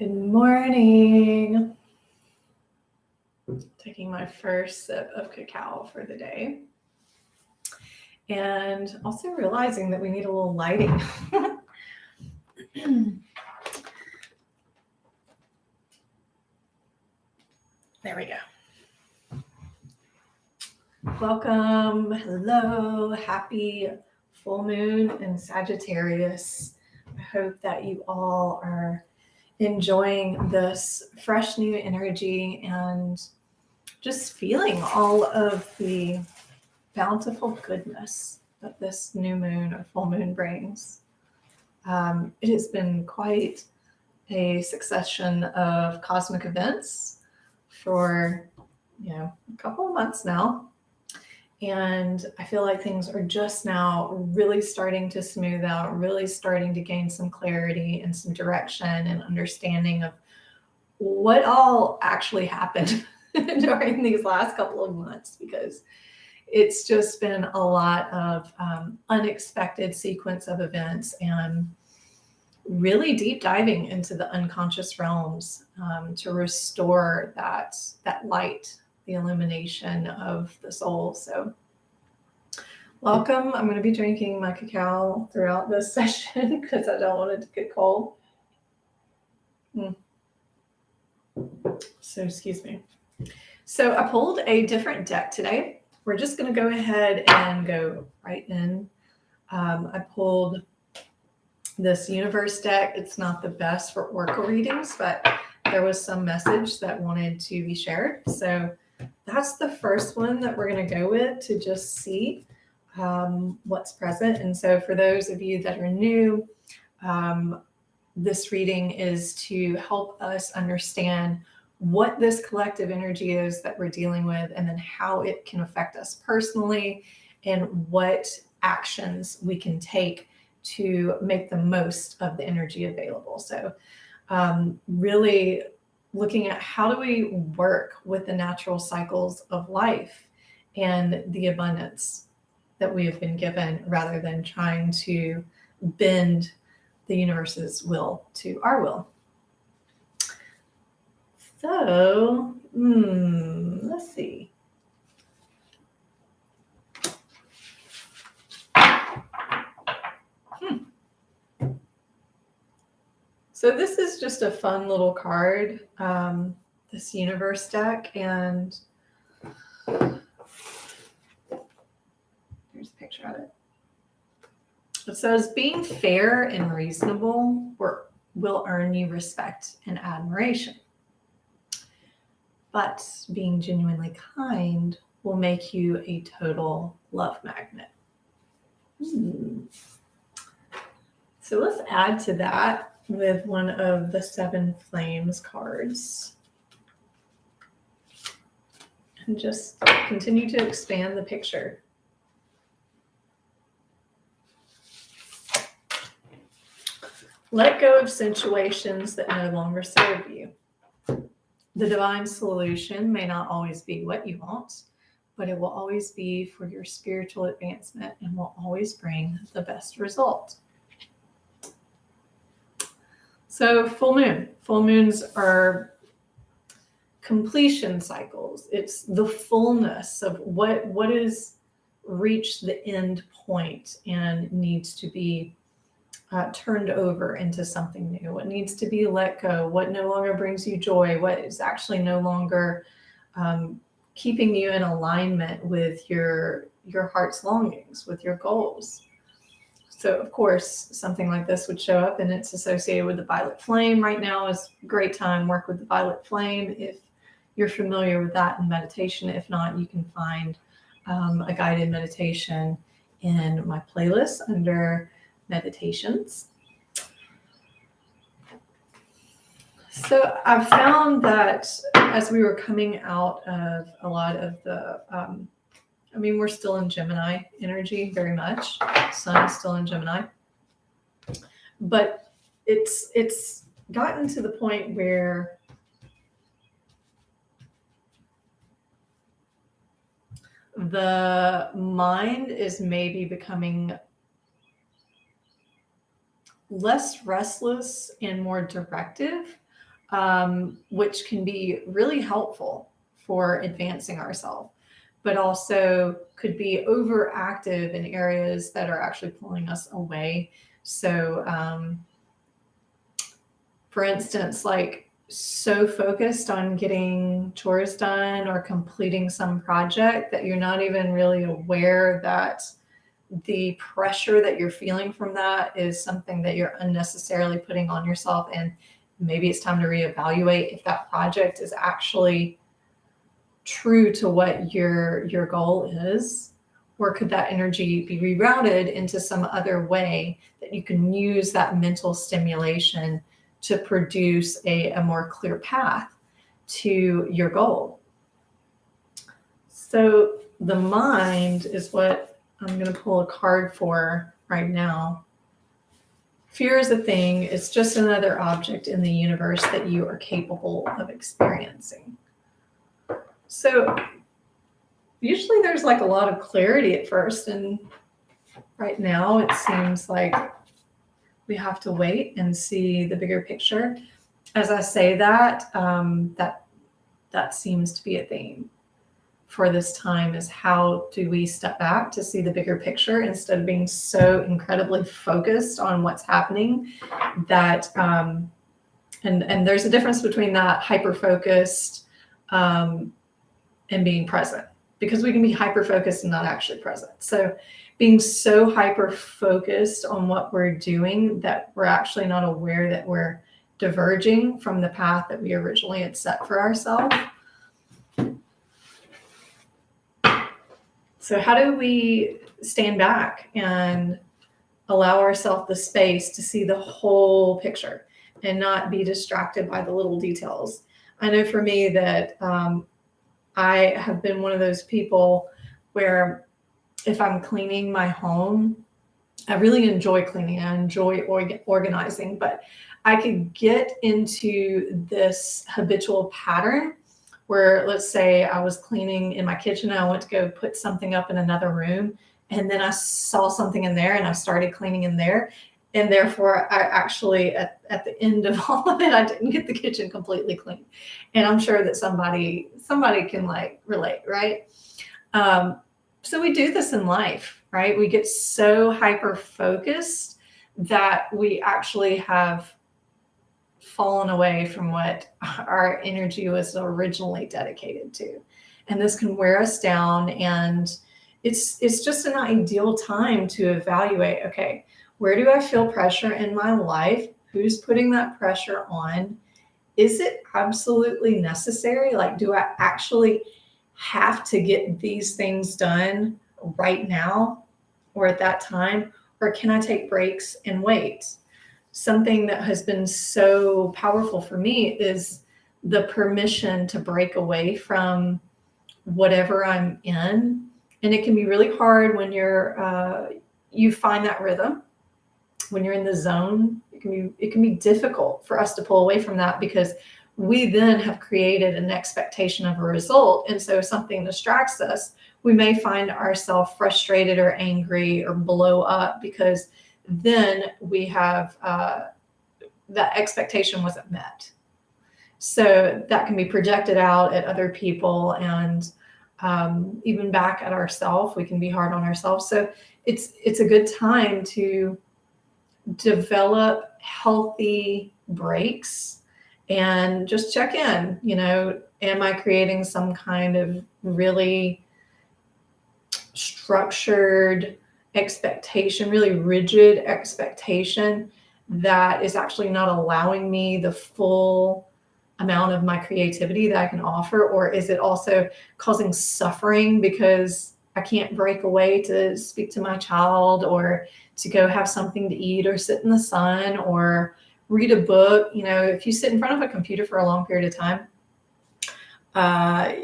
Good morning. Taking my first sip of cacao for the day. And also realizing that we need a little lighting. There we go. Welcome. Hello. Happy full moon in Sagittarius. I hope that you all are enjoying this fresh new energy and just feeling all of the bountiful goodness that this new moon or full moon brings. It has been quite a succession of cosmic events for, a couple of months now. And I feel like things are just now really starting to smooth out, really starting to gain some clarity and some direction and understanding of what all actually happened during these last couple of months, because it's just been a lot of unexpected sequence of events and really deep diving into the unconscious realms to restore that light, the illumination of the soul. So welcome. I'm going to be drinking my cacao throughout this session because I don't want it to get cold. So excuse me. So I pulled a different deck today. We're just going to go ahead and go right in. I pulled this universe deck. It's not the best for oracle readings, but there was some message that wanted to be shared. So that's the first one that we're going to go with to just see what's present. And so for those of you that are new, this reading is to help us understand what this collective energy is that we're dealing with, and then how it can affect us personally, and what actions we can take to make the most of the energy available. So really looking at how do we work with the natural cycles of life and the abundance that we have been given, rather than trying to bend the universe's will to our will. So, let's see. So this is just a fun little card, this universe deck, and here's a picture of it. It says, being fair and reasonable will earn you respect and admiration. But being genuinely kind will make you a total love magnet. So let's add to that with one of the 7 Flames cards. And just continue to expand the picture. Let go of situations that no longer serve you. The divine solution may not always be what you want, but it will always be for your spiritual advancement and will always bring the best result. So full moon. Full moons are completion cycles. It's the fullness of what is reached the end point and needs to be turned over into something new, what needs to be let go, what no longer brings you joy, what is actually no longer keeping you in alignment with your heart's longings, with your goals. So of course, something like this would show up, and it's associated with the violet flame. Right now is a great time, work with the violet flame if you're familiar with that in meditation. If not, you can find a guided meditation in my playlist under meditations. So I've found that as we were coming out of a lot of the, we're still in Gemini energy very much. Sun is still in Gemini. But it's gotten to the point where the mind is maybe becoming less restless and more directive which can be really helpful for advancing ourselves, but also could be overactive in areas that are actually pulling us away. So, for instance, like so focused on getting chores done or completing some project that you're not even really aware that the pressure that you're feeling from that is something that you're unnecessarily putting on yourself. And maybe it's time to reevaluate if that project is actually true to what your goal is, or could that energy be rerouted into some other way that you can use that mental stimulation to produce a more clear path to your goal. So the mind is what I'm going to pull a card for right now. Fear is a thing. It's just another object in the universe that you are capable of experiencing. So usually there's like a lot of clarity at first, and right now it seems like we have to wait and see the bigger picture. As I say that, that seems to be a theme for this time, is how do we step back to see the bigger picture instead of being so incredibly focused on what's happening that, and there's a difference between that hyper-focused and being present, because we can be hyper-focused and not actually present. So being so hyper-focused on what we're doing that we're actually not aware that we're diverging from the path that we originally had set for ourselves. So how do we stand back and allow ourselves the space to see the whole picture and not be distracted by the little details? I know for me that I have been one of those people where if I'm cleaning my home, I really enjoy cleaning. I enjoy organizing, but I could get into this habitual pattern where, let's say I was cleaning in my kitchen and I went to go put something up in another room, and then I saw something in there and I started cleaning in there. And therefore, I actually, at the end of all of it, I didn't get the kitchen completely clean. And I'm sure that somebody can like relate, right? So we do this in life, right? We get so hyper-focused that we actually have fallen away from what our energy was originally dedicated to. And this can wear us down. And it's just an ideal time to evaluate, okay, where do I feel pressure in my life? Who's putting that pressure on? Is it absolutely necessary? Like, do I actually have to get these things done right now or at that time? Or can I take breaks and wait? Something that has been so powerful for me is the permission to break away from whatever I'm in. And it can be really hard when you find that rhythm. When you're in the zone, it can be difficult for us to pull away from that, because we then have created an expectation of a result. And so if something distracts us, we may find ourselves frustrated or angry or blow up, because then we have that expectation wasn't met. So that can be projected out at other people, and even back at ourselves. We can be hard on ourselves. So it's a good time to develop healthy breaks and just check in. Am I creating some kind of really structured expectation, really rigid expectation that is actually not allowing me the full amount of my creativity that I can offer? Or is it also causing suffering because I can't break away to speak to my child, or to go have something to eat, or sit in the sun, or read a book? If you sit in front of a computer for a long period of time,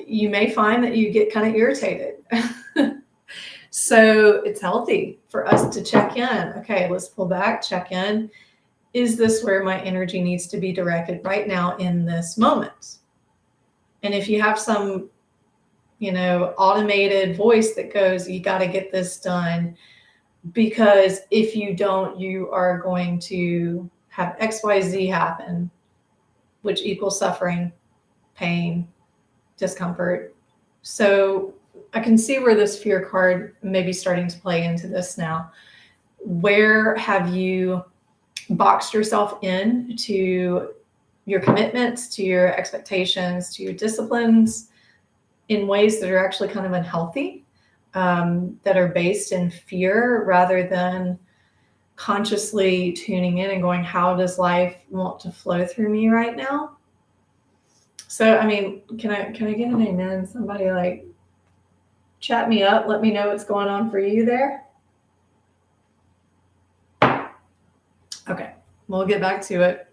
you may find that you get kind of irritated. So it's healthy for us to check in. Okay, let's pull back, check in. Is this where my energy needs to be directed right now in this moment? And if you have some, automated voice that goes, you got to get this done, because if you don't, you are going to have XYZ happen. which equals suffering, pain, discomfort. So I can see where this fear card may be starting to play into this now. Where have you boxed yourself in to your commitments, to your expectations, to your disciplines in ways that are actually kind of unhealthy, that are based in fear rather than consciously tuning in and going, how does life want to flow through me right now? So, I mean, can I get an amen? Somebody like chat me up. Let me know what's going on for you there. Okay, we'll get back to it.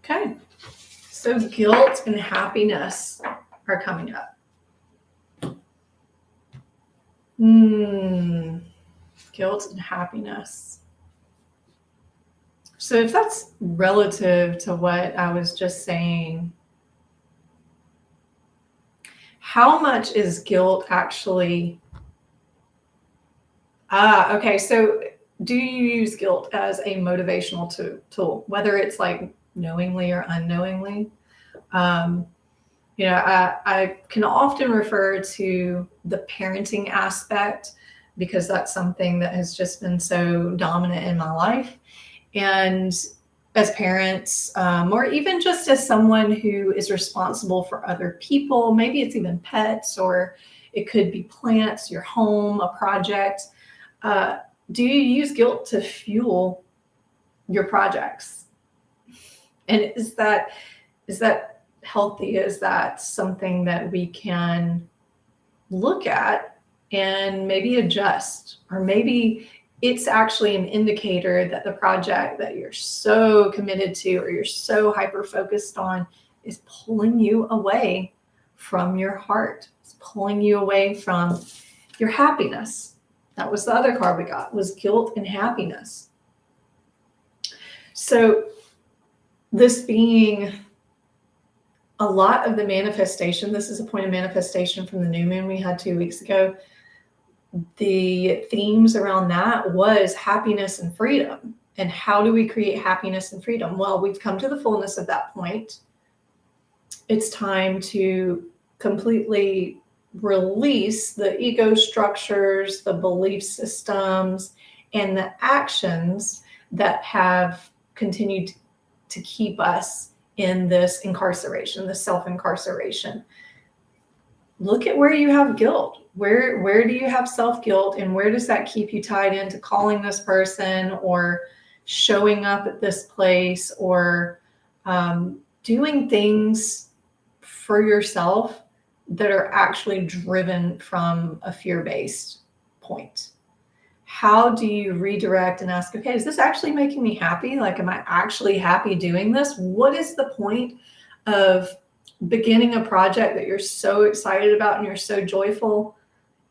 Okay, so guilt and happiness are coming up. Guilt and happiness. So if that's relative to what I was just saying, how much is guilt actually? Okay, so do you use guilt as a motivational tool, whether it's like knowingly or unknowingly? I can often refer to the parenting aspect because that's something that has just been so dominant in my life. And as parents, or even just as someone who is responsible for other people, maybe it's even pets, or it could be plants, your home, a project. Do you use guilt to fuel your projects? And is that healthy? Is that something that we can look at and maybe adjust? Or maybe it's actually an indicator that the project that you're so committed to or you're so hyper-focused on is pulling you away from your heart. It's pulling you away from your happiness. That was the other card we got, was guilt and happiness. So this being a lot of the manifestation, this is a point of manifestation from the new moon we had 2 weeks ago. The themes around that was happiness and freedom. And how do we create happiness and freedom? Well, we've come to the fullness of that point. It's time to completely release the ego structures, the belief systems, and the actions that have continued to keep us in this incarceration, the self-incarceration. Look at where you have guilt. Where do you have self-guilt, and where does that keep you tied into calling this person or showing up at this place or doing things for yourself that are actually driven from a fear-based point? How do you redirect and ask, okay, is this actually making me happy? Like, am I actually happy doing this? What is the point of beginning a project that you're so excited about and you're so joyful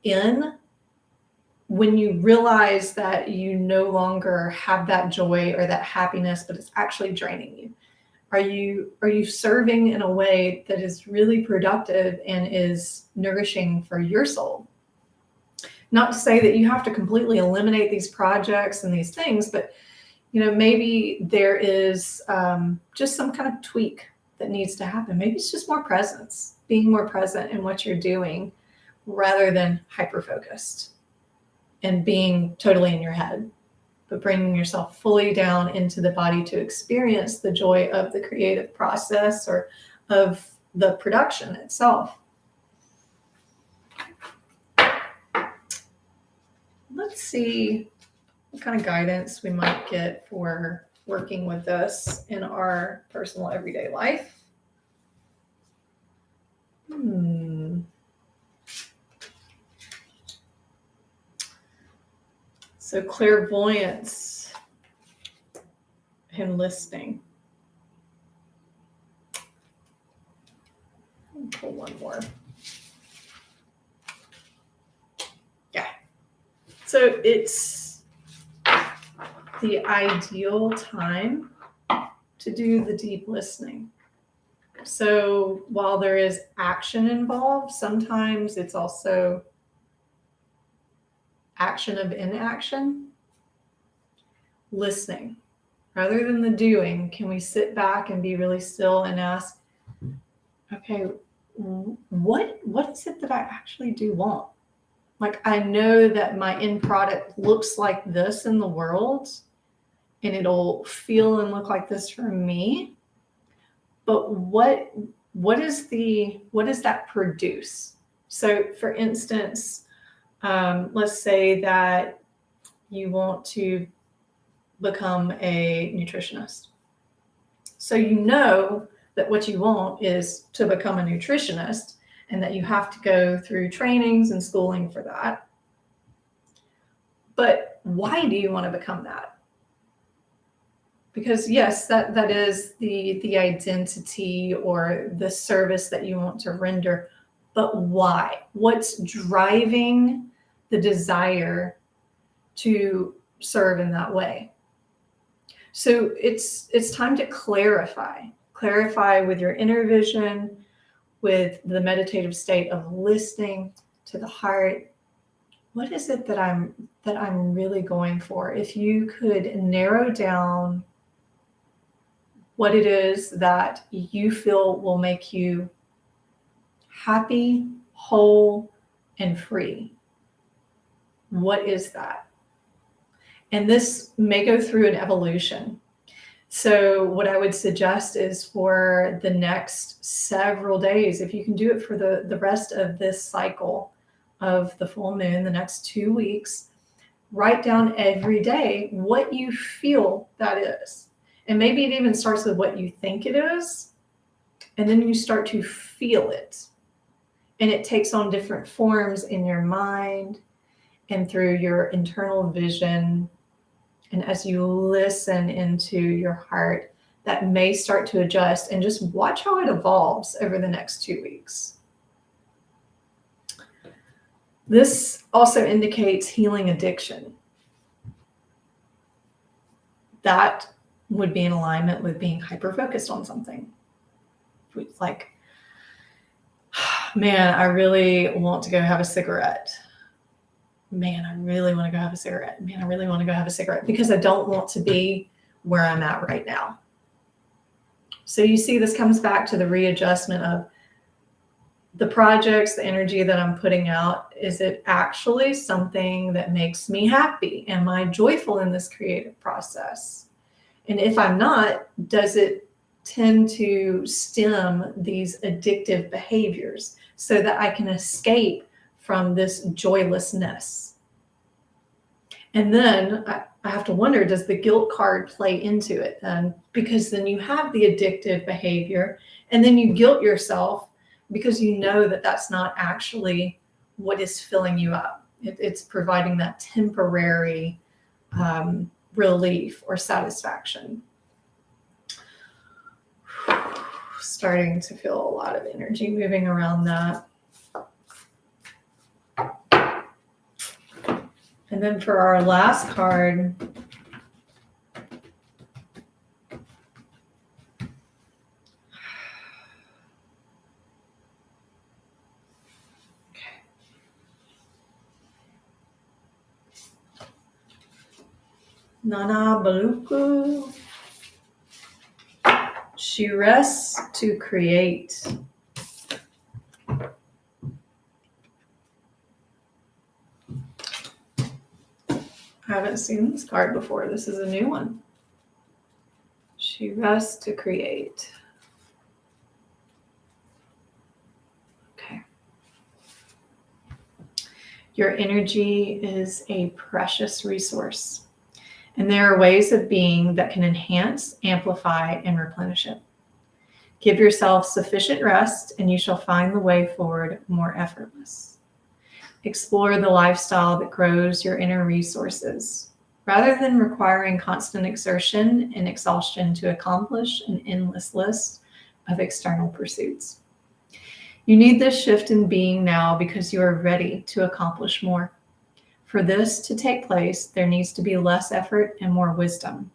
in when you realize that you no longer have that joy or that happiness, but it's actually draining you? Are you serving in a way that is really productive and is nourishing for your soul? Not to say that you have to completely eliminate these projects and these things, but maybe there is just some kind of tweak that needs to happen. Maybe it's just more presence, being more present in what you're doing rather than hyper-focused and being totally in your head, but bringing yourself fully down into the body to experience the joy of the creative process or of the production itself. Let's see what kind of guidance we might get for working with this in our personal everyday life. So clairvoyance and listening. I'll pull one more. Yeah. So it's the ideal time to do the deep listening. So while there is action involved, sometimes it's also action of inaction. listening. Rather than the doing, can we sit back and be really still and ask, okay, what is it that I actually do want? Like, I know that my end product looks like this in the world, and it'll feel and look like this for me. But what does that produce? So, for instance, let's say that you want to become a nutritionist. So you know that what you want is to become a nutritionist, and that you have to go through trainings and schooling for that. But why do you want to become that? Because yes, that is the identity or the service that you want to render. But why? What's driving the desire to serve in that way? So it's time to clarify with your inner vision, with the meditative state of listening to the heart. What is it that I'm really going for? If you could narrow down what it is that you feel will make you happy, whole, and free. What is that? And this may go through an evolution. So what I would suggest is for the next several days, if you can do it for the rest of this cycle of the full moon, the next 2 weeks, write down every day what you feel that is. And maybe it even starts with what you think it is, and then you start to feel it. And it takes on different forms in your mind and through your internal vision. And as you listen into your heart, that may start to adjust, and just watch how it evolves over the next 2 weeks. This also indicates healing addiction. That would be in alignment with being hyper-focused on something. Like, man, I really want to go have a cigarette. Man, I really want to go have a cigarette. Man, I really want to go have a cigarette because I don't want to be where I'm at right now. So you see, this comes back to the readjustment of the projects, the energy that I'm putting out. Is it actually something that makes me happy? Am I joyful in this creative process? And if I'm not, does it tend to stem these addictive behaviors so that I can escape from this joylessness? And then I have to wonder, does the guilt card play into it then? Because then you have the addictive behavior, and then you guilt yourself because you know that that's not actually what is filling you up. It's providing that temporary relief or satisfaction. Starting to feel a lot of energy moving around that. And then for our last card, Nana Baluku. She rests to create. I haven't seen this card before. This is a new one. She rests to create. Okay. Your energy is a precious resource. And there are ways of being that can enhance, amplify, and replenish it. Give yourself sufficient rest, and you shall find the way forward more effortless. Explore the lifestyle that grows your inner resources, rather than requiring constant exertion and exhaustion to accomplish an endless list of external pursuits. You need this shift in being now because you are ready to accomplish more. For this to take place, there needs to be less effort and more wisdom.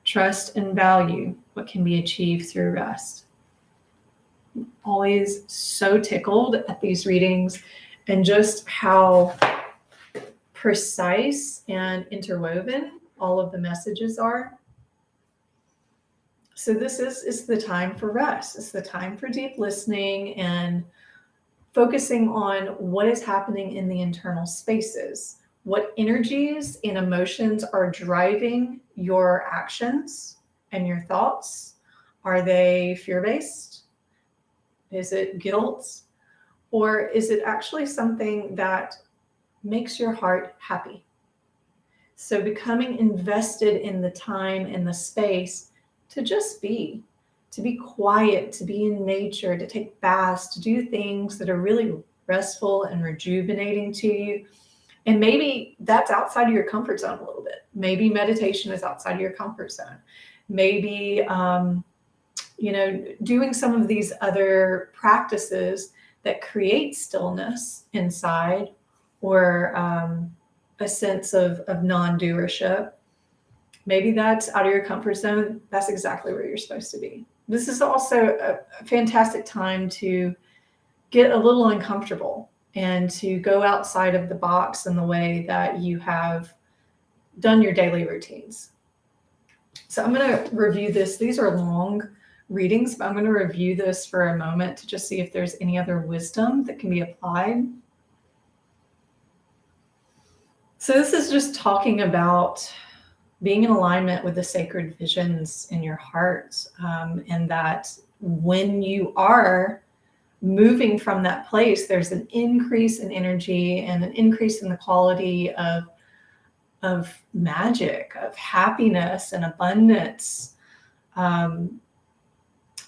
Trust and value what can be achieved through rest. I'm always so tickled at these readings and just how precise and interwoven all of the messages are. So this is the time for rest. It's the time for deep listening and focusing on what is happening in the internal spaces. What energies and emotions are driving your actions and your thoughts? Are they fear-based? Is it guilt? Or is it actually something that makes your heart happy? So becoming invested in the time and the space to just be, to be quiet, to be in nature, to take baths, to do things that are really restful and rejuvenating to you. And maybe that's outside of your comfort zone a little bit. Maybe meditation is outside of your comfort zone. Maybe, doing some of these other practices that create stillness inside, or a sense of non-doership. Maybe that's out of your comfort zone. That's exactly where you're supposed to be. This is also a fantastic time to get a little uncomfortable and to go outside of the box in the way that you have done your daily routines. So I'm going to review this. These are long readings, but I'm going to review this for a moment to just see if there's any other wisdom that can be applied. So this is just talking about being in alignment with the sacred visions in your heart, and that when you are moving from that place, there's an increase in energy and an increase in the quality of magic, of happiness and abundance, and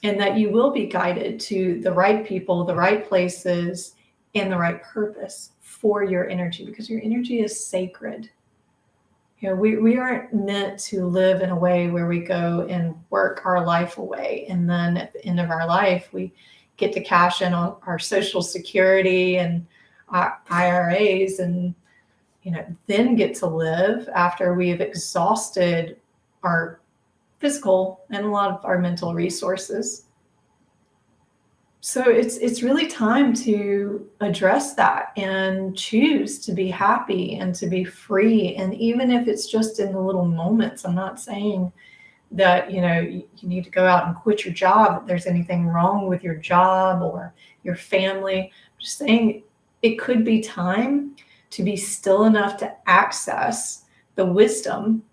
that you will be guided to the right people, the right places, and the right purpose for your energy, because your energy is sacred. We aren't meant to live in a way where we go and work our life away, and then at the end of our life, we get to cash in on our Social Security and our IRAs, and then get to live after we've exhausted our physical and a lot of our mental resources. So it's really time to address that and choose to be happy and to be free. And even if it's just in the little moments, I'm not saying that you need to go out and quit your job, that there's anything wrong with your job or your family. I'm just saying it could be time to be still enough to access the wisdom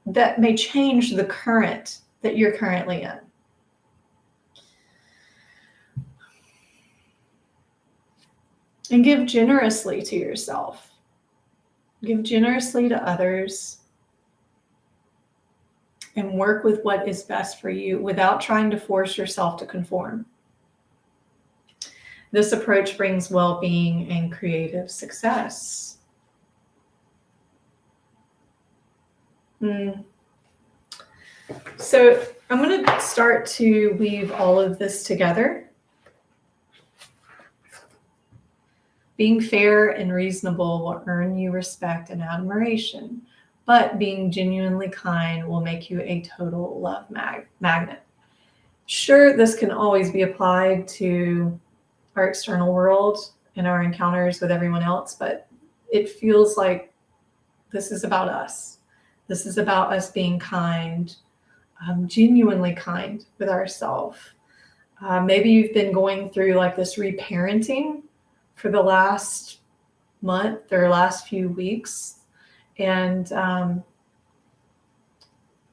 that may change the current that you're currently in. And give generously to yourself. Give generously to others. And work with what is best for you without trying to force yourself to conform. This approach brings well-being and creative success. So I'm going to start to weave all of this together. Being fair and reasonable will earn you respect and admiration, but being genuinely kind will make you a total love magnet. Sure, this can always be applied to our external world and our encounters with everyone else, but it feels like this is about us. This is about us being kind, genuinely kind with ourselves. Maybe you've been going through like this reparenting for the last month or last few weeks. And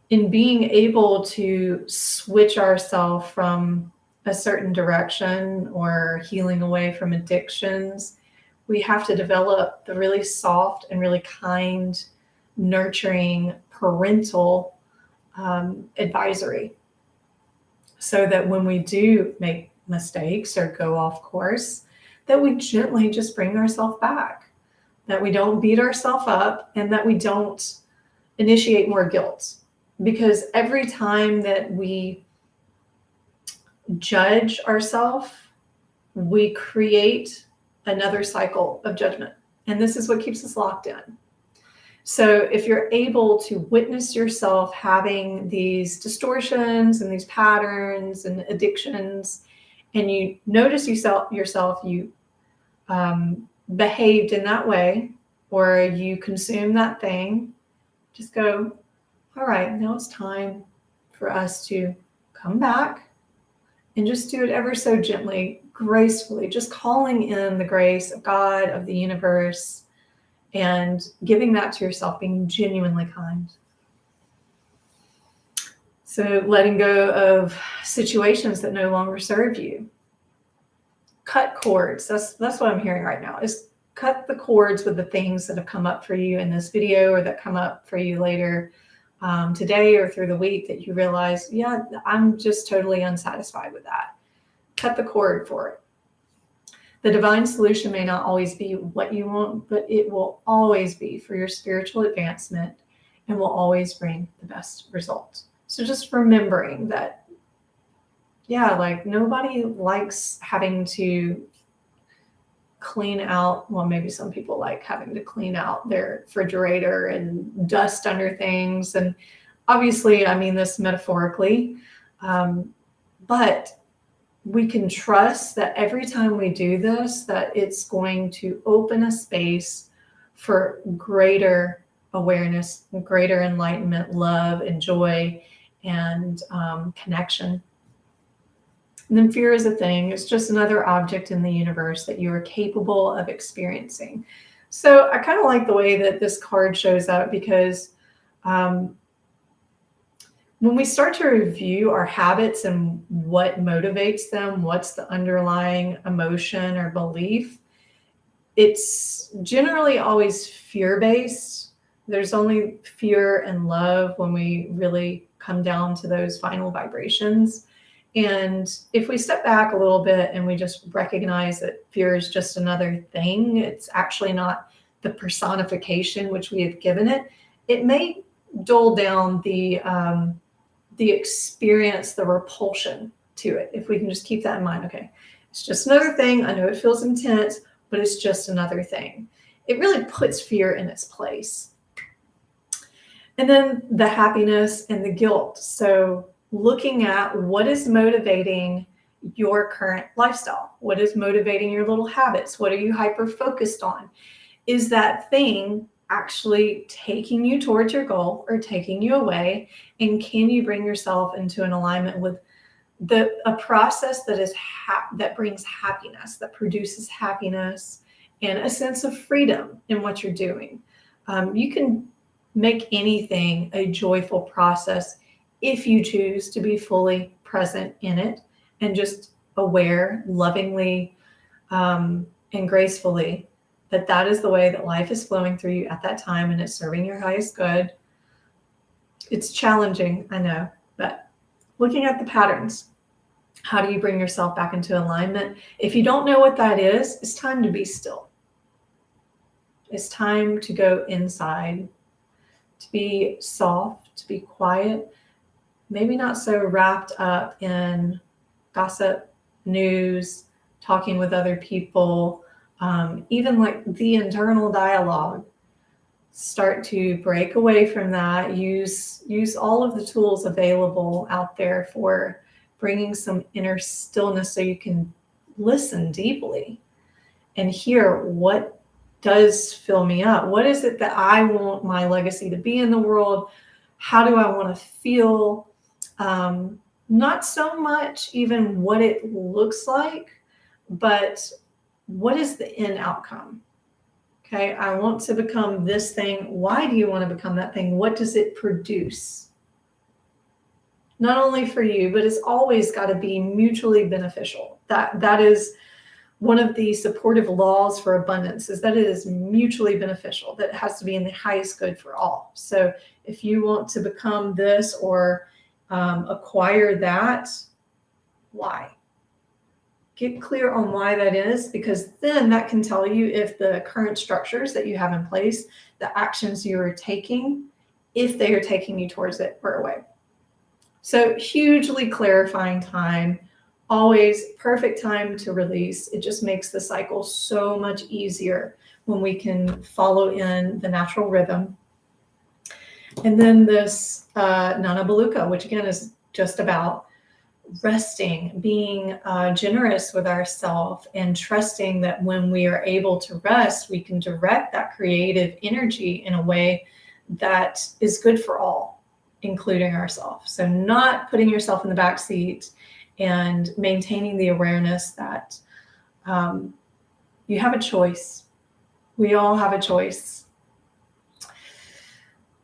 in being able to switch ourselves from a certain direction or healing away from addictions, we have to develop the really soft and really kind, nurturing parental advisory, so that when we do make mistakes or go off course, that we gently just bring ourselves back, that we don't beat ourselves up, and that we don't initiate more guilt. Because every time that we judge ourselves, we create another cycle of judgment. And this is what keeps us locked in. So if you're able to witness yourself having these distortions and these patterns and addictions, and you notice yourself, you behaved in that way, or you consume that thing, just go, all right, now it's time for us to come back and just do it ever so gently, gracefully, just calling in the grace of God, of the universe, and giving that to yourself, being genuinely kind. So letting go of situations that no longer serve you. Cut cords. That's what I'm hearing right now, is cut the cords with the things that have come up for you in this video or that come up for you later today or through the week that you realize, yeah, I'm just totally unsatisfied with that. Cut the cord for it. The divine solution may not always be what you want, but it will always be for your spiritual advancement and will always bring the best results. So just remembering that, yeah, like nobody likes having to clean out, well, maybe some people like having to clean out their refrigerator and dust under things. And obviously, I mean this metaphorically, but we can trust that every time we do this, that it's going to open a space for greater awareness, greater enlightenment, love, and joy, and connection. And then fear is a thing. It's just another object in the universe that you are capable of experiencing. So I kind of like the way that this card shows up, because when we start to review our habits and what motivates them, what's the underlying emotion or belief, it's generally always fear-based. There's only fear and love when we really come down to those final vibrations. And if we step back a little bit and we just recognize that fear is just another thing, it's actually not the personification which we have given it, it may dull down the experience, the repulsion to it. If we can just keep that in mind, okay, it's just another thing. I know it feels intense, but it's just another thing. It really puts fear in its place. And then the happiness and the guilt. So looking at what is motivating your current lifestyle, what is motivating your little habits, what are you hyper focused on? Is that thing actually taking you towards your goal or taking you away? And can you bring yourself into an alignment with a process that is that brings happiness, that produces happiness and a sense of freedom in what you're doing? You can make anything a joyful process if you choose to be fully present in it and just aware, lovingly, and gracefully that that is the way that life is flowing through you at that time and it's serving your highest good. It's challenging, I know, but looking at the patterns, how do you bring yourself back into alignment? If you don't know what that is, it's time to be still. It's time to go inside, to be soft, to be quiet, maybe not so wrapped up in gossip, news, talking with other people, even like the internal dialogue. Start to break away from that. Use all of the tools available out there for bringing some inner stillness so you can listen deeply and hear what does fill me up. What is it that I want my legacy to be in the world? How do I want to feel? Not so much even what it looks like, but what is the end outcome? Okay, I want to become this thing. Why do you want to become that thing? What does it produce? Not only for you, but it's always got to be mutually beneficial. That is one of the supportive laws for abundance, is that it is mutually beneficial, that it has to be in the highest good for all. So if you want to become this or acquire that, why? Get clear on why that is, because then that can tell you if the current structures that you have in place, the actions you are taking, if they are taking you towards it or away. So hugely clarifying time, always perfect time to release. It just makes the cycle so much easier when we can follow in the natural rhythm. And then this Nana Baluka, which again is just about resting, being generous with ourselves, and trusting that when we are able to rest, we can direct that creative energy in a way that is good for all, including ourselves. So not putting yourself in the back seat and maintaining the awareness that you have a choice. We all have a choice.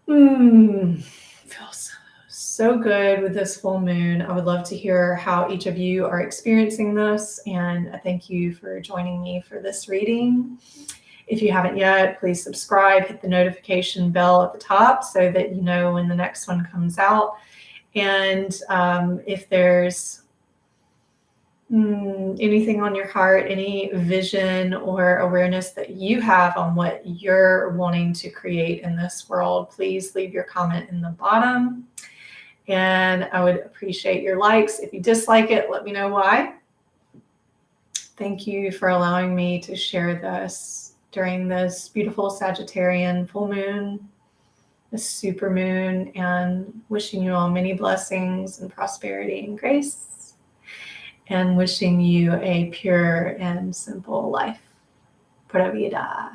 Feels so good with this full moon. I would love to hear how each of you are experiencing this, and thank you for joining me for this reading. If you haven't yet, please subscribe, hit the notification bell at the top so that you know when the next one comes out. And if there's anything on your heart, any vision or awareness that you have on what you're wanting to create in this world, please leave your comment in the bottom. And I would appreciate your likes. If you dislike it, let me know why. Thank you for allowing me to share this during this beautiful Sagittarian full moon, this super moon, and wishing you all many blessings and prosperity and grace. And wishing you a pure and simple life. Pura vida.